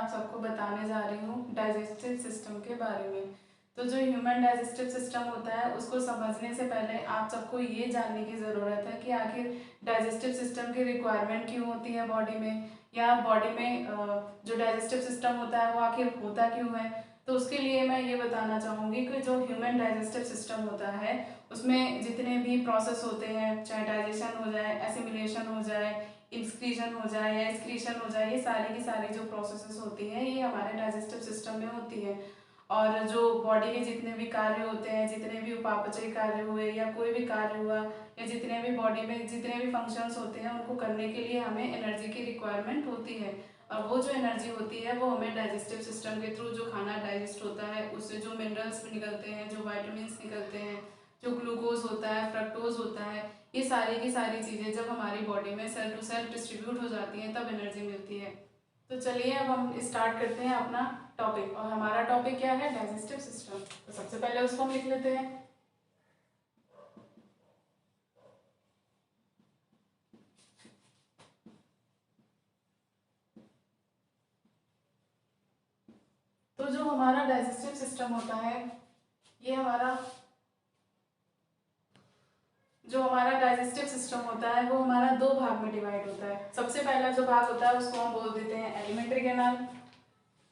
आप सबको बताने जा रही हूँ डाइजेस्टिव सिस्टम के बारे में। तो जो ह्यूमन डाइजेस्टिव सिस्टम होता है उसको समझने से पहले आप सबको ये जानने की ज़रूरत है कि आखिर डाइजेस्टिव सिस्टम की रिक्वायरमेंट क्यों होती है बॉडी में, या बॉडी में जो डाइजेस्टिव सिस्टम होता है वो आखिर होता क्यों है। तो उसके लिए मैं ये बताना चाहूँगी कि जो ह्यूमन डाइजेस्टिव सिस्टम होता है उसमें जितने भी प्रोसेस होते हैं, चाहे डाइजेशन हो जाए, एसिमिलेशन हो जाए, एक्सक्रीशन हो जाए या एक्सक्रीशन हो जाए, ये सारी की सारी जो प्रोसेसेस होती हैं ये हमारे डाइजेस्टिव सिस्टम में होती है। और जो बॉडी के जितने भी कार्य होते हैं, जितने भी उपापचय कार्य हुए या कोई भी कार्य हुआ या जितने भी बॉडी में जितने भी फंक्शंस होते हैं उनको करने के लिए हमें एनर्जी की रिक्वायरमेंट होती है। और वो जो एनर्जी होती है वो हमें डाइजेस्टिव सिस्टम के थ्रू जो खाना डाइजेस्ट होता है उससे जो मिनरल्स निकलते हैं, जो वाइटामिन निकलते हैं, जो ग्लूकोज होता है, फ्रक्टोज होता है, ये सारी की सारी चीज़ें जब हमारी बॉडी में सेल टू सेल डिस्ट्रीब्यूट हो जाती हैं तब एनर्जी मिलती है। तो चलिए अब हम स्टार्ट करते हैं अपना टॉपिक। और हमारा टॉपिक क्या है? Digestive system. तो सबसे पहले उसको हम लिख लेते हैं। तो जो हमारा डाइजेस्टिव सिस्टम होता है ये हमारा डाइजेस्टिव सिस्टम होता है वो हमारा दो भाग में डिवाइड होता है। सबसे पहला जो भाग होता है उसको हम बोल देते हैं एलिमेंट्री कैनाल।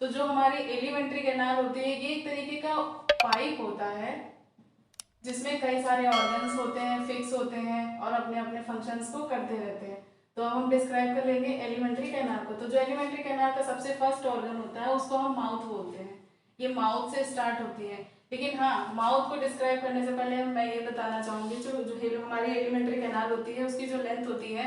तो जो हमारी एलिमेंट्री कैनाल होती है ये एक तरीके का पाइप होता है जिसमें कई सारे ऑर्गन्स होते हैं, फिक्स होते हैं और अपने अपने फंक्शंस को करते रहते हैं। तो अब हम डिस्क्राइब कर लेंगे एलिमेंट्री कैनाल को। तो जो एलिमेंट्री कैनाल का सबसे फर्स्ट ऑर्गन होता है उसको हम माउथ बोलते हैं। ये माउथ से स्टार्ट होती है। लेकिन हाँ, माउथ को डिस्क्राइब करने से पहले मैं ये बताना चाहूँगी जो हमारी एलिमेंट्री कैनाल होती है उसकी जो लेंथ होती है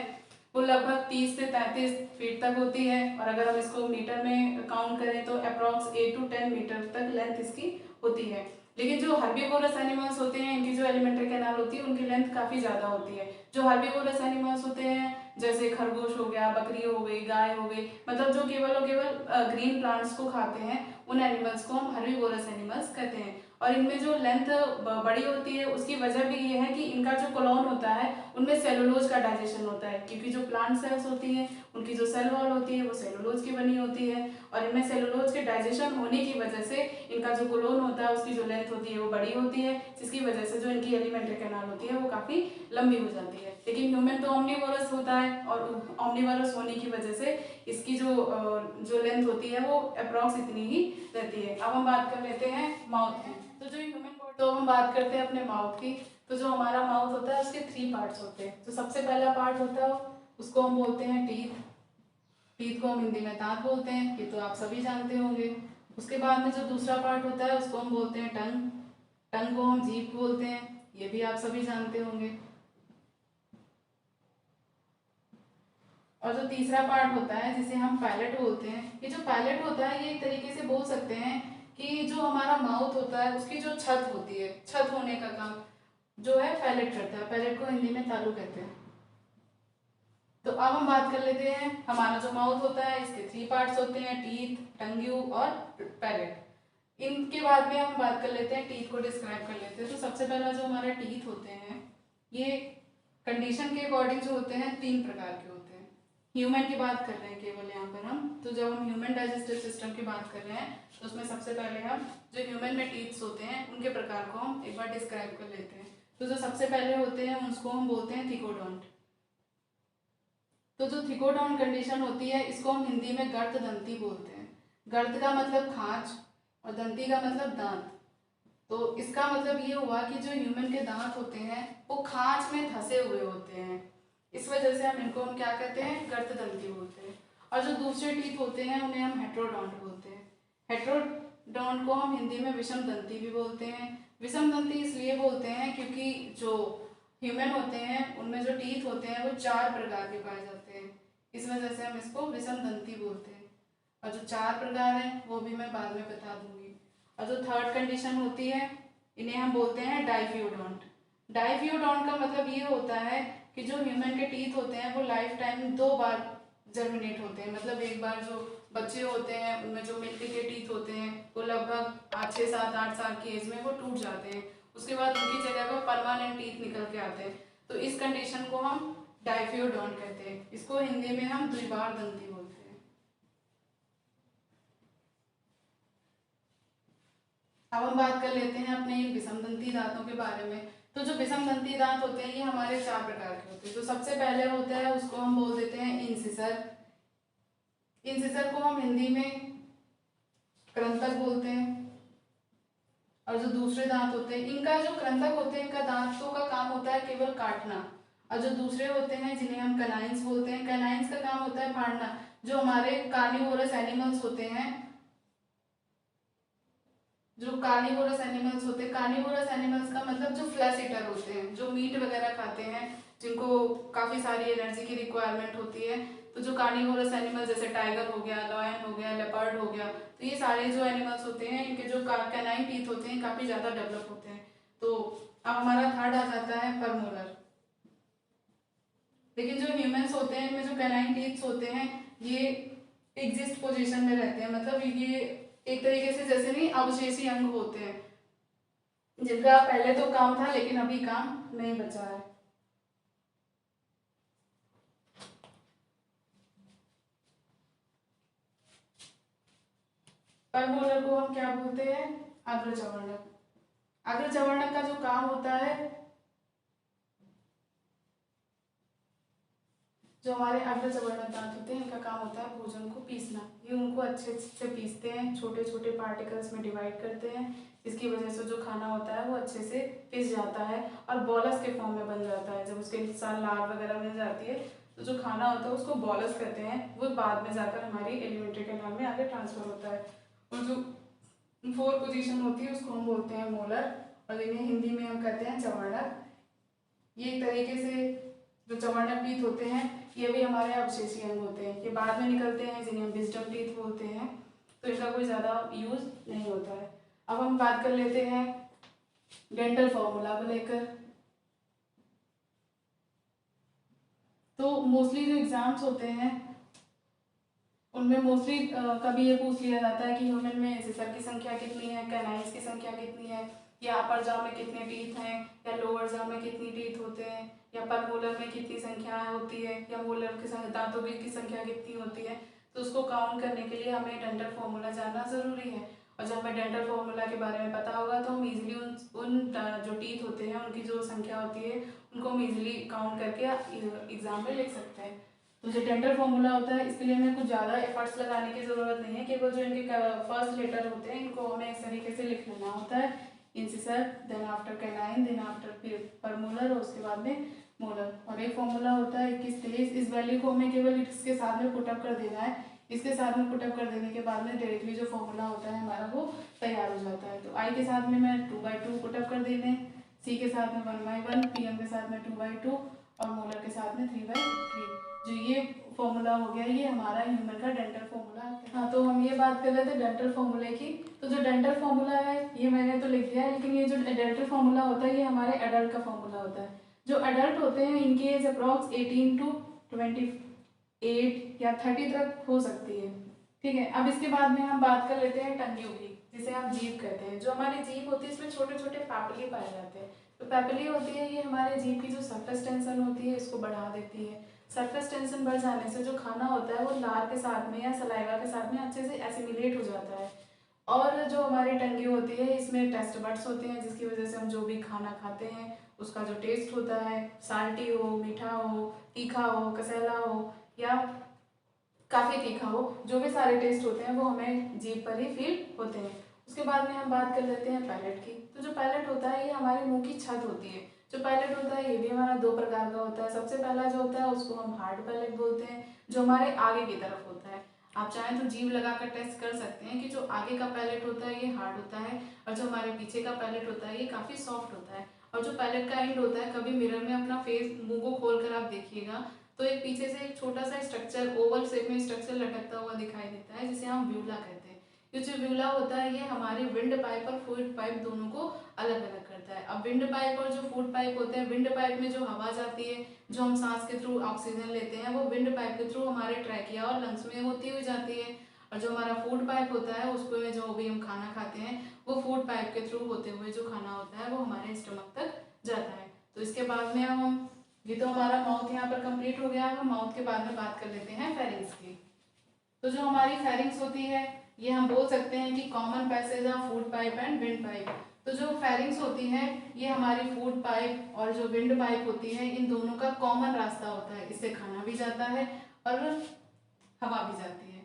वो लगभग 30 से 33 फीट तक होती है। और अगर हम इसको मीटर में काउंट करें तो अप्रॉक्स 8 to 10 मीटर तक लेंथ इसकी होती है। लेकिन जो हर्बीवोरस एनिमल्स होते हैं इनकी जो एलिमेंट्री कैनाल होती है उनकी लेंथ काफ़ी ज़्यादा होती है। जो हर्बीवोरस एनिमल्स होते हैं जैसे खरगोश हो गया, बकरी हो गई, गाय हो गई, मतलब जो केवल और केवल ग्रीन प्लांट्स को खाते हैं उन एनिमल्स को हम हर्बीवोरस एनिमल्स कहते हैं। और इनमें जो लेंथ बड़ी होती है उसकी वजह भी ये है कि इनका जो कोलोन होता है उनमें सेलुलोज का डाइजेशन होता है, क्योंकि जो प्लांट सेल्स होती हैं उनकी जो सेल वॉल होती है वो सेलुलोज की बनी होती है। और इनमें सेलुलोज के डाइजेशन होने की वजह से इनका जो कोलोन होता है उसकी जो लेंथ होती है वो बड़ी होती है, जिसकी वजह से जो इनकी एलिमेंट्री कैनाल होती है वो काफ़ी लंबी हो जाती है। लेकिन ह्यूमन तो ऑमनीवोरस होता है और ऑमनीवोरस होने की वजह से इसकी जो लेंथ होती है वो अप्रॉक्स इतनी ही रहती है। अब हम बात कर लेते हैं माउथ की। तो जो ह्यूमन बॉडी, तो हम बात करते हैं अपने माउथ की। तो जो हमारा माउथ होता है उसके 3 पार्ट्स होते हैं। तो सबसे पहला पार्ट होता है उसको हम बोलते हैं टीथ। टीथ को हम हिंदी में दांत बोलते हैं, ये तो आप सभी जानते होंगे। उसके बाद में जो दूसरा पार्ट होता है उसको हम बोलते हैं टंग। टंग को हम जीभ बोलते हैं, ये भी आप सभी जानते होंगे। और जो तीसरा पार्ट होता है जिसे हम पैलेट बोलते हैं, ये जो पैलेट होता है ये एक तरीके से बोल सकते हैं कि जो हमारा माउथ होता है उसकी जो छत होती है, छत होने का काम जो है पैलेट करता है। पैलेट को हिंदी में तालू कहते हैं। तो अब हम बात कर लेते हैं हमारा जो माउथ होता है इसके 3 पार्ट्स होते हैं, टीथ, टंग्यू और पैलेट। इनके बाद में हम बात कर लेते हैं टीथ को डिस्क्राइब कर लेते हैं। तो सबसे पहला जो हमारे टीथ होते हैं ये कंडीशन के अकॉर्डिंग जो होते हैं 3 प्रकार के होते हैं। ह्यूमन की बात कर रहे हैं केवल यहाँ पर हम। तो जब हम ह्यूमन डाइजेस्टिव सिस्टम की बात कर रहे हैं तो उसमें सबसे पहले हम जो ह्यूमन में टीथ्स होते हैं उनके प्रकार को हम एक बार डिस्क्राइब कर लेते हैं। तो जो सबसे पहले होते हैं उसको हम बोलते हैं थिकोडोंट। तो जो थिकोडोंट कंडीशन होती है इसको हम हिंदी में गर्त दंती बोलते हैं। गर्त का मतलब खांच और दंती का मतलब दांत। तो इसका मतलब ये हुआ कि जो ह्यूमन के दांत होते हैं वो खांच में धंसे हुए होते हैं, इस वजह से हम क्या कहते हैं, गर्त दंती बोलते हैं। और जो दूसरे टीथ होते हैं उन्हें हम हेट्रोडोंट बोलते हैं। हेट्रोडोंट को हम हिंदी में विषम दंती भी बोलते हैं। विषम दंती इसलिए बोलते हैं क्योंकि जो ह्यूमन होते हैं उनमें जो टीथ होते हैं वो 4 प्रकार के पाए जाते हैं, इस वजह से हम इसको विषम दंती बोलते हैं। और जो 4 प्रकार हैं वो भी मैं बाद में बता दूंगी। और जो थर्ड कंडीशन होती है इन्हें हम बोलते हैं डाइफियोडोंट। डाइफियोडोंट का मतलब ये होता है कि जो ह्यूमन के टीथ होते हैं वो लाइफ टाइम 2 बार जर्मिनेट होते हैं। मतलब एक बार जो बच्चे होते हैं उनमें जो मिट्टी के टीथ होते हैं वो लगभग 6, 7, 8 साल की एज में वो टूट जाते हैं। उसके बाद उनकी जगह पर परमानेंट टीथ निकल के आते हैं। तो इस कंडीशन को हम डाइफियोडोंट कहते हैं। इसको हिंदी में हम द्विबार दंती बोलते हैं। अब हम बात कर लेते हैं अपने विषमदंती दांतों के बारे में। तो जो विषमदंती दांत होते हैं ये हमारे 4 प्रकार के होते हैं। तो सबसे पहले होता है उसको हम बोल देते हैं इंसिसर। इंसिसर को हम हिंदी में कृंतक बोलते हैं। और जो दूसरे दांत होते हैं इनका, जो कृंतक होते हैं इनका दांतों का काम होता है केवल काटना, और जो दूसरे होते हैं जिन्हें हम कैनाइंस बोलते हैं, कैनाइंस का काम होता है फाड़ना। जो हमारे कार्निवोरस एनिमल्स होते हैं, जो कार्निवोरस एनिमल्स होते हैं, कार्निवोरस एनिमल्स का मतलब जो फ्लैश ईटर होते हैं, जो मीट वगैरह खाते हैं, जिनको काफ़ी सारी एनर्जी की रिक्वायरमेंट होती है। तो जो कार्निवोरस एनिमल जैसे टाइगर हो गया, लॉयन हो गया, लेपर्ड हो गया, तो ये सारे जो एनिमल्स होते हैं इनके जो कैनाइन टीथ होते हैं काफ़ी ज़्यादा डेवलप होते हैं। तो अब हमारा थर्ड आ जाता है परमोलर। लेकिन जो ह्यूमंस होते हैं इनमें जो कैनाइन टीथ होते हैं ये एग्जिस्ट पोजीशन में रहते हैं, मतलब ये एक तरीके से जैसे नहीं अवशेषी अंग होते हैं जिनका पहले तो काम था लेकिन अभी काम नहीं बचा है। परमोलर को हम क्या बोलते हैं? अग्रचवर्णक। अग्रचवर्णक का जो काम होता है, जो हमारे अग्रचवर्णक दांत होते हैं इनका काम होता है भोजन को पीसना। ये उनको अच्छे से पीसते हैं, छोटे छोटे पार्टिकल्स में डिवाइड करते हैं, इसकी वजह से जो खाना होता है वो अच्छे से पिस जाता है और बॉलस के फॉर्म में बन जाता है। जब उसके साथ लार वगैरह बन जाती है तो जो खाना होता है उसको बॉलस कहते हैं, वो बाद में जाकर हमारी एलिमेंट्री कैनाल में आगे ट्रांसफर होता है। और जो 4 पोजीशन होती है उसको हम बोलते हैं मोलर, और इन्हें हिंदी में हम कहते हैं चवर्णक। ये एक तरीके से जो चवर्णक टीथ होते हैं ये भी हमारे अवशेषी अंग होते हैं, ये बाद में निकलते हैं जिन्हें हम विजडम टीथ बोलते हैं, तो इनका कोई ज़्यादा यूज नहीं होता है। अब हम बात कर लेते हैं डेंटल फॉर्मूला को लेकर। तो मोस्टली जो एग्जाम्स होते हैं उनमें मोस्टली कभी ये पूछ लिया जाता है कि ह्यूमन में इंसिसर की संख्या कितनी है, कैनाइंस की संख्या कितनी है, या अपर जॉ में कितने टीथ हैं, या लोअर जॉ में कितनी टीथ होते हैं, या पर मोलर में कितनी संख्या होती है, या मोलर के दांतों की संख्या कितनी होती है। तो उसको काउंट करने के लिए हमें डेंटल फॉर्मूला जानना ज़रूरी है। और जब हमें डेंटल फॉर्मूला के बारे में पता होगा तो हम इजीली उन जो टीथ होते हैं उनकी जो संख्या होती है उनको हम इजीली काउंट करके एग्जाम में लिख सकते हैं। तो जो डेंटल फॉर्मूला होता है इसके लिए हमें कुछ ज़्यादा एफर्ट्स लगाने की ज़रूरत नहीं है, केवल जो इनके फर्स्ट लेटर होते हैं इनको हमें इस तरीके से लिख लेना होता है, incisor, then after canine, then after premolar, और उसके बाद में मोलर। और एक फॉर्मूला होता है 2123, इस वैल्यू को हमें केवल इसके साथ में पुटअप कर देना है। इसके साथ में पुटअप कर देने के बाद में डायरेक्टली जो फॉर्मूला होता है हमारा वो तैयार हो जाता है। तो आई के साथ में मैं 2/2 पुटअप कर देने, सी के साथ में 1/1, पीएम के साथ में 2/2 और मोलर के साथ में 3/3। जो ये फॉर्मूला हो गया ये हमारा ह्यूमन का डेंटल फॉर्मूला है। हाँ, तो हम ये बात कर रहे थे डेंटल फॉर्मूले की। तो जो डेंटल फॉर्मूला है ये मैंने तो लिख दिया है, लेकिन ये जो डेंटल फॉर्मूला होता है ये हमारे एडल्ट का फॉर्मूला होता है। जो एडल्ट होते हैं इनकी एज अप्रॉक्स 18 to 28 या 30 तक हो सकती है। ठीक है, अब इसके बाद में हम बात कर लेते हैं टंगियों की, जिसे हम जीभ कहते हैं। जो हमारी जीभ होती है इसमें छोटे छोटे पैपिली पाए जाते हैं। तो पैपिली होती है ये हमारे जीभ की जो सरफेस टेंशन होती है इसको बढ़ा देती है। सरफेस टेंशन बढ़ जाने से जो खाना होता है वो लार के साथ में या सलाइवा के साथ में अच्छे से एसिमिलेट हो जाता है। और जो हमारी टंगी होती है इसमें टेस्ट बड्स होते हैं, जिसकी वजह से हम जो भी खाना खाते हैं उसका जो टेस्ट होता है, साल्टी हो, मीठा हो, तीखा हो, कसैला हो या काफ़ी तीखा हो, जो भी सारे टेस्ट होते हैं वो हमें जीभ पर ही फील होते हैं। उसके बाद में हम बात कर लेते हैं पैलेट की। तो जो पैलेट होता है ये हमारे मुंह की छत होती है। जो पैलेट होता है ये भी हमारा 2 प्रकार का होता है। सबसे पहला जो होता है उसको हम हार्ड पैलेट बोलते हैं, जो हमारे आगे की तरफ होता है। आप चाहें तो जीभ लगाकर टेस्ट कर सकते हैं कि जो आगे का पैलेट होता है ये हार्ड होता है, और जो हमारे पीछे का पैलेट होता है ये काफ़ी सॉफ्ट होता है। और जो पैलेट का एंड होता है, कभी मिरर में अपना फेस मुंह को खोल कर आप देखिएगा तो एक पीछे से एक छोटा सा स्ट्रक्चर, ओवल शेप में स्ट्रक्चर लटकता हुआ दिखाई देता है, जिसे हम व्यूला कहते हैं। ये जो व्यूला होता है ये हमारे विंड पाइप और फूड पाइप दोनों को अलग अलग करता है। अब विंड पाइप और जो फूड पाइप होते हैं, विंड पाइप में जो हवा जाती है, जो हम सांस के थ्रू ऑक्सीजन लेते हैं, वो विंड पाइप के थ्रू हमारे ट्रैकिया और लंग्स में होती हुई जाती है। और जो हमारा फूड पाइप होता है उसमें जो भी हम खाना खाते हैं वो फूड पाइप के थ्रू होते हुए जो खाना होता है वो हमारे स्टमक तक जाता है। तो इसके बाद में हम, ये तो हमारा माउथ यहाँ पर कंप्लीट हो गया है, हम माउथ के बाद में बात कर लेते हैं फेरिंग्स की। तो जो हमारी फेरिंग्स होती है ये हम बोल सकते हैं कि common passage of food pipe and wind pipe. तो जो फेरिंग्स होती है ये हमारी फूड पाइप और जो विंड पाइप होती है इन दोनों का कॉमन रास्ता होता है, इससे खाना भी जाता है और हवा भी जाती है।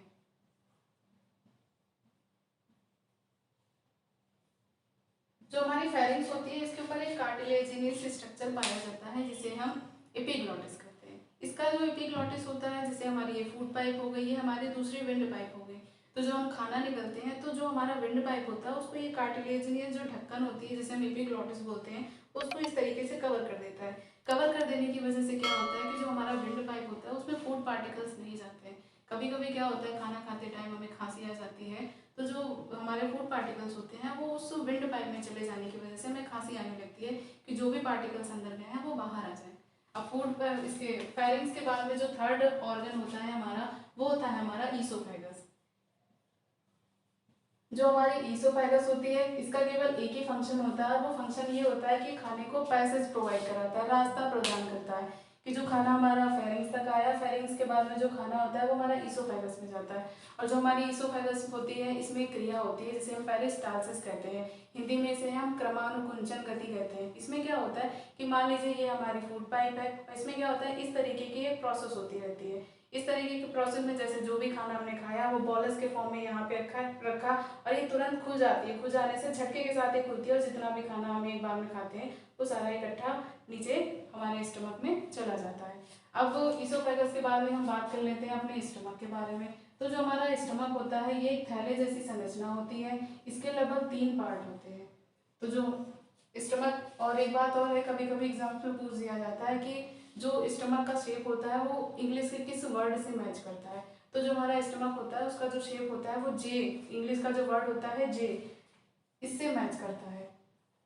जो हमारी फेरिंग्स होती है इसके ऊपर एक कार्टिलेजिनियस स्ट्रक्चर पाया जाता है जिसे हम एपिग्लॉटिस कहते हैं। इसका जो एपिग्लॉटिस होता है, जैसे हमारी ये फूड पाइप हो गई, ये हमारी दूसरी विंड पाइप हो गई। तो जो हम खाना निकलते हैं तो जो हमारा विंड पाइप होता है उसको ये कार्टिलेजिनियस जो ढक्कन होती है जिसे हम एपिग्लॉटिस बोलते हैं उसको इस तरीके से कवर कर देता है। कवर कर देने की वजह से क्या होता है कि जो हमारा विंड पाइप होता है उसमें फूड पार्टिकल्स नहीं जाते हैं। कभी कभी क्या होता है खाना खाते टाइम हमें खांसी आ जाती है, तो जो हमारे फूड पार्टिकल्स होते हैं वो उस विंड पाइप में चले जाने की वजह से हमें खांसी आने लगती है कि जो भी पार्टिकल्स अंदर गए हैं वो बाहर आ जाए। अब फूड पर इसके फेरिंग्स के बाद में जो थर्ड ऑर्गन होता है हमारा वो होता है हमारा ईसोफेगस। जो हमारी ईसोफेगस होती है इसका केवल एक ही फंक्शन होता है, वो फंक्शन ये होता है कि खाने को पैसेज प्रोवाइड कराता है, रास्ता प्रदान करता है कि जो खाना हमारा फेरिंग्स तक आया, फेरिंग्स के बाद में जो खाना होता है वो हमारा ईसोफेगस में जाता है। और जो हमारी ईसोफेगस होती है इसमें क्रिया होती है जिसे हम पेरिस्टालसिस कहते हैं, हिंदी में इसे हम क्रमानुकुंचन गति कहते हैं। इसमें क्या होता है कि मान लीजिए ये हमारी फूड पाइप है, इसमें क्या होता है इस तरीके की एक प्रोसेस होती रहती है। इस तरीके के प्रोसेस में जैसे जो भी खाना हमने खाया वो बॉलस के फॉर्म में यहाँ पे रखा और ये तुरंत खुल जाती है। खुल जाने से झटके के साथ ही खुलती है और जितना भी खाना हम एक बार में खाते हैं वो सारा इकट्ठा नीचे हमारे स्टमक में चला जाता है। अब ईसोफेगस के बारे में हम बात कर लेते हैं अपने स्टमक के बारे में। तो जो हमारा स्टमक होता है ये एक थैले जैसी संरचना होती है, इसके लगभग 3 पार्ट होते हैं। तो जो स्टमक, और एक बात और है, कभी कभी एग्जाम में पूछ दिया जाता है कि जो स्टमक का शेप होता है वो इंग्लिश के किस वर्ड से मैच करता है। तो जो हमारा स्टमक होता है उसका जो शेप होता है वो जे, इंग्लिश का जो वर्ड होता है जे, इससे मैच करता है।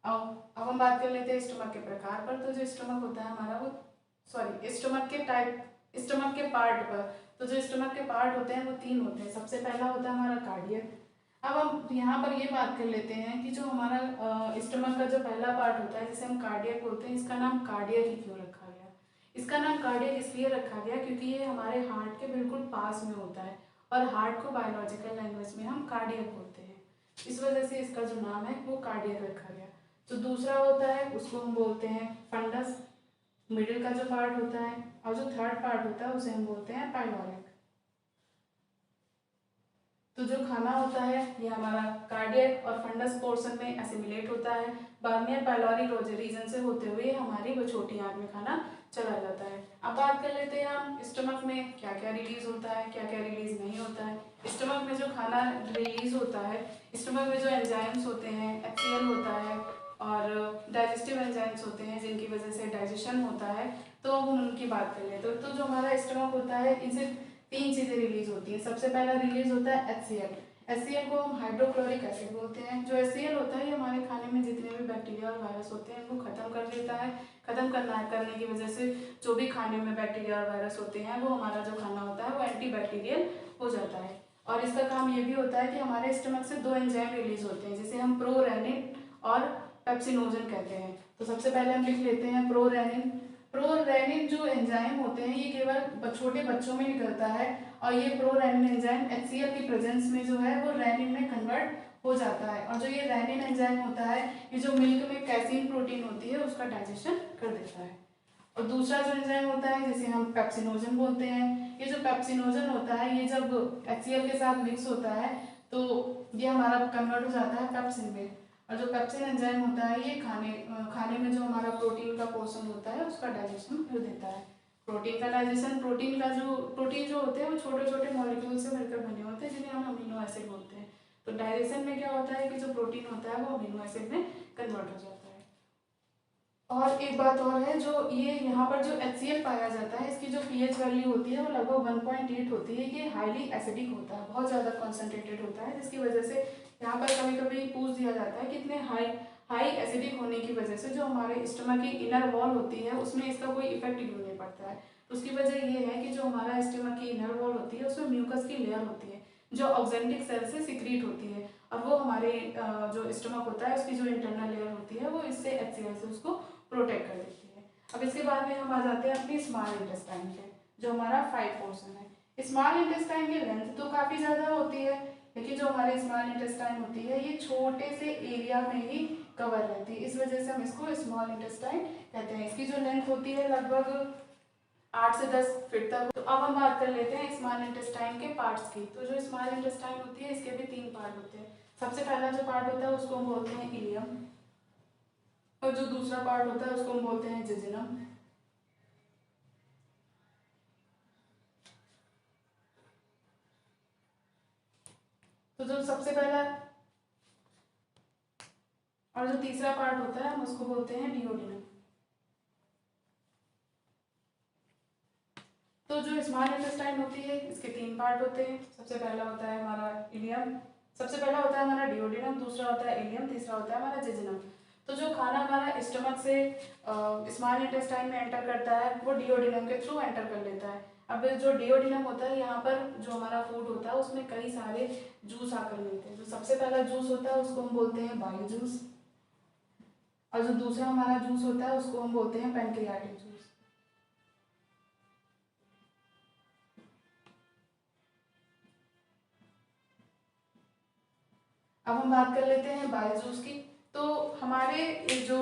अब हम बात कर लेते हैं स्टमक के प्रकार पर। तो जो स्टमक होता है हमारा वो स्टमक के टाइप, स्टमक के पार्ट पर। तो जो स्टमक के पार्ट होते हैं वो 3 होते हैं। सबसे पहला होता है हमारा कार्डियक। अब हम यहाँ पर ये बात कर लेते हैं कि जो हमारा स्टमक का जो पहला पार्ट होता है जिसे हम कार्डियक बोलते हैं, इसका नाम कार्डियक ही क्यों रखा गया? इसका नाम कार्डियक इसलिए रखा गया क्योंकि ये हमारे हार्ट के बिल्कुल पास में होता है और हार्ट को बायोलॉजिकल लैंग्वेज में हम कार्डियक बोलते हैं, इस वजह से इसका जो नाम है वो कार्डियक रखा गया। जो दूसरा होता है उसको हम बोलते हैं फंडस, मिडिल का जो पार्ट होता है, और जो थर्ड पार्ट होता है उसे हम बोलते हैं पाइलोरिक। तो जो खाना होता है ये हमारा कार्डियक और फंडस पोर्शन में एसिमिलेट होता है, बाद में पाइलोरी रीजन से होते हुए हमारी वो छोटी आंत में खाना चला जाता है। अब बात कर लेते हैं हम स्टमक में क्या क्या रिलीज होता है, क्या क्या रिलीज नहीं होता है। स्टमक में जो खाना रिलीज होता है, स्टमक में जो एंजाइम्स होते हैं, HCl होता है और डाइजेस्टिव एंजाइम्स होते हैं जिनकी वजह से डाइजेशन होता है, तो अब हम उनकी बात कर लेते हैं। तो जो हमारा स्टमक होता है इनसे 3 चीज़ें रिलीज होती हैं। सबसे पहला रिलीज होता है HCl। HCl को हम हाइड्रोक्लोरिक एसिड बोलते हैं। जो HCl होता है ये हमारे खाने में जितने भी बैक्टीरिया और वायरस होते हैं उनको खत्म कर देता है। खत्म करने की वजह से जो भी खाने में बैक्टीरिया और वायरस होते हैं वो हमारा जो खाना होता है वो एंटी बैक्टीरियल हो जाता है। और इसका काम ये भी होता है कि हमारे स्टमक से 2 एंजाइम रिलीज होते हैं जिसे हम प्रोरेनिन और पेप्सिनोजन कहते हैं। तो सबसे पहले हम लिख लेते हैं प्रोरेनिन। प्रोरेनिन जो एंजाइम होते हैं ये केवल छोटे बच्चों में निकलता है और ये प्रोरेनिन एंजाइम HCl की प्रेजेंस में जो है वो रेनिन में कन्वर्ट हो जाता है। और जो ये रेनिन एंजाइम होता है ये जो मिल्क में कैसीन प्रोटीन होती है उसका डाइजेशन कर देता है। और दूसरा जो एंजाइम होता है जिसे हम पेप्सिनोजन बोलते हैं, ये जो पेप्सिनोजन होता है ये जब HCl के साथ मिक्स होता है तो ये हमारा कन्वर्ट हो जाता है पेप्सिन में। और जो पेप्सिन एंजाइम होता है ये खाने में जो हमारा प्रोटीन का पोर्शन होता है उसका डाइजेशन कर देता है। प्रोटीन का डाइजेशन, प्रोटीन जो होते हैं वो छोटे छोटे मॉलिक्यूल से मिलकर बने होते हैं जिन्हें हम अमीनो एसिड बोलते हैं। तो डाइजेशन में क्या होता है कि जो प्रोटीन होता है वो अमीनो एसिड में कन्वर्ट हो जाता है। और एक बात और है, जो ये यहाँ पर जो HCl पाया जाता है इसकी जो pH वैल्यू होती है वो लगभग 1.8 होती है। ये हाईली एसिडिक होता है, बहुत ज़्यादा कॉन्सेंट्रेटेड होता है, जिसकी वजह से यहाँ पर कभी कभी पूछ दिया जाता है कितने हाई एसिडिक होने की वजह से जो हमारे स्टमक की इनर वॉल होती है उसमें इसका कोई इफेक्ट क्यों नहीं पड़ता है। तो उसकी वजह ये है कि जो हमारा स्टमक की इनर वॉल होती है उसमें म्यूकस की लेयर होती है जो ऑक्जेंटिक सेल से सिक्रीट होती है और वो हमारे जो स्टमक होता है उसकी जो इंटरनल लेयर होती है वो इससे HCl से उसको प्रोटेक्ट कर देती है। अब इसके बाद में हम आ जाते हैं अपनी स्मॉल इंटेस्टाइन पे, जो हमारा 5 पोर्शन है। स्मॉल इंटेस्टाइन की लेंथ तो काफ़ी ज़्यादा होती है, लेकिन जो हमारी स्मॉल इंटेस्टाइन होती है ये छोटे से एरिया में ही कवर रहती है, इस वजह से हम इसको स्मॉल इंटेस्टाइन कहते हैं। इसकी जो लेंथ होती है लगभग 8 से 10 फीट तक। तो अब हम बात कर लेते हैं स्मॉल इंटेस्टाइन के पार्ट्स की। तो जो स्मॉल इंटेस्टाइन होती है इसके भी 3 पार्ट होते हैं। सबसे पहला जो पार्ट होता है उसको हम बोलते हैं इलियम, और जो दूसरा पार्ट होता है उसको हम बोलते हैं जेजुनम। तो जो सबसे पहला और जो तीसरा पार्ट होता है हम उसको बोलते हैं डिओडिनम। तो जो स्मॉल इंटेस्टाइन होती है इसके 3 पार्ट होते हैं। सबसे पहला होता है हमारा इलियम, सबसे पहला होता है हमारा डिओडिनम, दूसरा होता है इलियम, तीसरा होता है हमारा जेजुनम। तो जो खाना हमारा स्टमक से स्मॉल इंटेस्टाइन में एंटर करता है वो डिओडिनम के थ्रू एंटर कर लेता है। अब जो डिओडिनम होता है यहाँ पर जो हमारा फूड होता है उसमें कई सारे जूस आकर मिलते हैं। जो सबसे पहला जूस होता है उसको हम बोलते हैं बाइल जूस, और जो दूसरा हमारा जूस होता है उसको हम बोलते हैं पैनक्रियाटिक जूस। अब हम बात कर लेते हैं बाइल जूस की। तो हमारे जो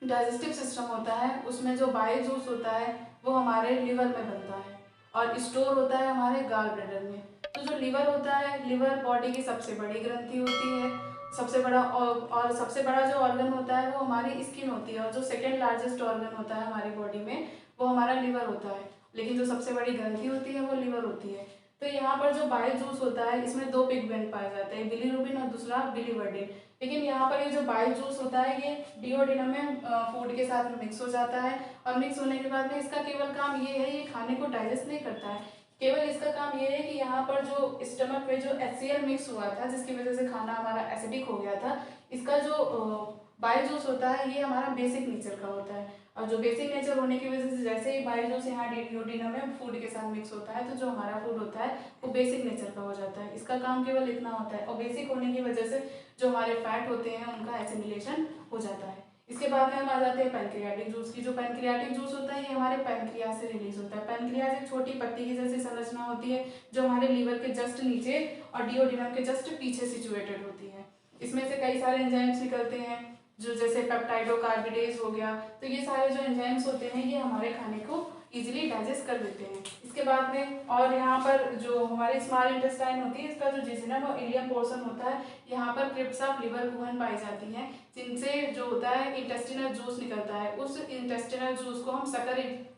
डाइजेस्टिव सिस्टम होता है उसमें जो बाइल जूस होता है वो हमारे लिवर में बनता है और स्टोर होता है हमारे गॉल ब्लैडर में। तो जो लिवर होता है, लिवर बॉडी की सबसे बड़ी ग्रंथि होती है, सबसे बड़ा और सबसे बड़ा जो ऑर्गन होता है वो हमारी स्किन होती है, और जो सेकेंड लार्जेस्ट ऑर्गन होता है हमारी बॉडी में वो हमारा लिवर होता है, लेकिन जो सबसे बड़ी ग्रंथि होती है वो लिवर होती है। तो यहाँ पर जो बाइल जूस होता है इसमें 2 पिगमेंट पाए जाते हैं, बिलीरुबिन और दूसरा बिलीवर्डिन। लेकिन यहाँ पर ये जो बाइल जूस होता है ये डिओडिनम में फूड के साथ में मिक्स हो जाता है, और मिक्स होने के बाद में इसका केवल काम ये है, ये खाने को डाइजेस्ट नहीं करता है, केवल इसका काम ये है कि यहाँ पर जो स्टमक में जो HCl मिक्स हुआ था जिसकी वजह से खाना हमारा एसिडिक हो गया था, इसका जो बाइल जूस होता है ये हमारा बेसिक नेचर का होता है। और जो बेसिक नेचर होने की वजह से जैसे ही बाइल जूस यहाँ डिओडिनम में फूड के साथ मिक्स होता है तो जो हमारा फूड होता है वो बेसिक नेचर का हो जाता है, इसका काम केवल इतना होता है। और बेसिक होने की वजह से जो हमारे फैट होते हैं उनका एसिमिलेशन हो जाता है। इसके बाद में हम आ जाते हैं पैनक्रियाटिक जूस की। जो पैनक्रियाटिक जूस होता है ये हमारे पैनक्रियाज से रिलीज होता है। पैनक्रियाज एक छोटी पत्ती की जैसी संरचना होती है जो हमारे लीवर के जस्ट नीचे और डिओडिनम के जस्ट पीछे सिचुएटेड होती है। इसमें से कई सारे एंजाइम्स निकलते हैं जो जैसे पेप्टाइडोकार्बिडेज हो गया। तो ये सारे जो एंजाइम्स होते हैं ये हमारे खाने को इजीली डाइजेस्ट कर देते हैं। इसके बाद में और यहाँ पर जो हमारे स्मॉल इंटेस्टाइन होती है इसका जो जेजुनम और इलियम पोर्शन होता है यहाँ पर क्रिप्स ऑफ लिवर गुहन पाई जाती हैं जिनसे जो होता है इंटेस्टिनल जूस निकलता है। उस इंटेस्टिनल जूस को हम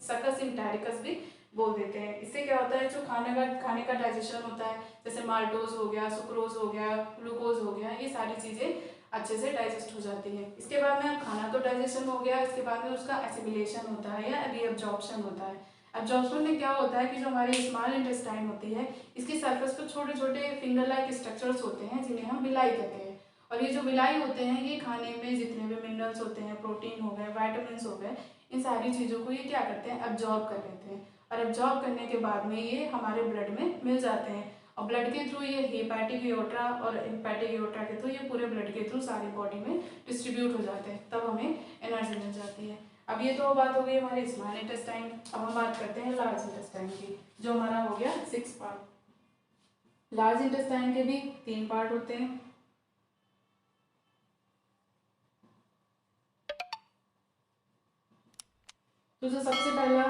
सकस इंटेरिकस भी बोल देते हैं। इससे क्या होता है जो खाने का डाइजेशन होता है जैसे माल्टोज हो गया, सुक्रोज हो गया, ग्लूकोज हो गया, ये सारी चीज़ें अच्छे से डाइजेस्ट हो जाती है। इसके बाद में खाना तो डाइजेशन हो गया, इसके बाद में उसका एसिमिलेशन होता है या रीअब्जॉर्प्शन होता है। एब्जॉर्प्शन में क्या होता है कि जो हमारी स्मॉल इंटेस्टाइन होती है इसकी सरफेस पर छोटे छोटे फिंगर लाइक स्ट्रक्चर्स होते हैं जिन्हें हम विलाई कहते हैं। और ये जो विलाई होते हैं ये खाने में जितने भी मिनरल्स होते हैं, प्रोटीन हो गए, वाइटामिन हो गए, इन सारी चीज़ों को ये क्या करते हैं, एब्जॉर्ब कर लेते हैं। और एब्जॉर्ब करने के बाद में ये हमारे ब्लड में मिल जाते हैं, और ब्लड के थ्रू ये हेपेटिक एओर्टा और हेपेटिक एओर्टा के थ्रू ये पूरे ब्लड के थ्रू सारी बॉडी में डिस्ट्रीब्यूट हो जाते हैं, तब हमें एनर्जी मिल जाती है। अब ये तो बात हो गई हमारे स्मॉल इंटेस्टाइन। अब हम बात करते हैं लार्ज इंटेस्टाइन की, जो हमारा हो गया 6 पार्ट। लार्ज इंटेस्टाइन के भी 3 पार्ट होते हैं। तो जो सबसे पहला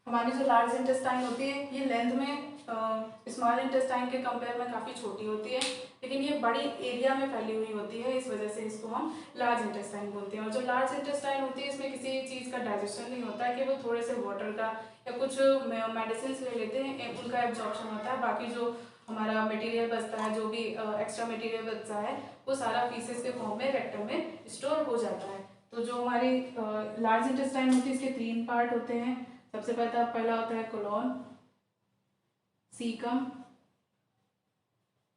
हमारी जो लार्ज इंटेस्टाइन होती है ये लेंथ में स्मॉल इंटेस्टाइन के कंपेयर में काफ़ी छोटी होती है, लेकिन ये बड़ी एरिया में फैली हुई होती है, इस वजह से इसको हम लार्ज इंटेस्टाइन बोलते हैं। और जो लार्ज इंटेस्टाइन होती है इसमें किसी चीज़ का डाइजेशन नहीं होता है, कि वो थोड़े से वाटर का या कुछ मेडिसिन ले लेते हैं उनका एब्जॉर्प्शन होता है। बाकी जो हमारा मटेरियल बचता है, जो भी एक्स्ट्रा मटेरियल बचता है वो सारा पीसेस के फॉर्म में रेक्टम में स्टोर हो जाता है। तो जो हमारी लार्ज इंटेस्टाइन होती है इसके 3 पार्ट होते हैं। सबसे पहला होता है कोलोन, सीकम,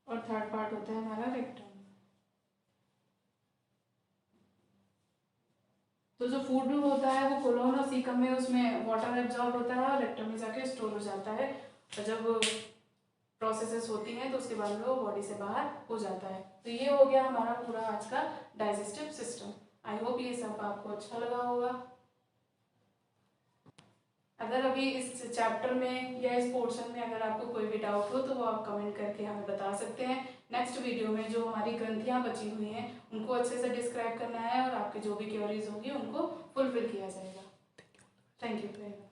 और थर्ड पार्ट होता है हमारा रेक्टम। तो जो फूड होता है वो कोलोन और सीकम में उसमें वाटर एब्जॉर्ब होता है और रेक्टम में जाके स्टोर हो जाता है, और जब प्रोसेसेस होती हैं तो उसके बाद में वो बॉडी से बाहर हो जाता है। तो ये हो गया हमारा पूरा आज का डाइजेस्टिव सिस्टम। आई होप ये सब आपको अच्छा लगा होगा। अगर अभी इस चैप्टर में या इस पोर्शन में अगर आपको कोई भी डाउट हो तो वो आप कमेंट करके हमें बता सकते हैं। नेक्स्ट वीडियो में जो हमारी ग्रंथियाँ बची हुई हैं उनको अच्छे से डिस्क्राइब करना है और आपकी जो भी क्वेरीज होंगी उनको फुलफिल किया जाएगा। Thank you very much.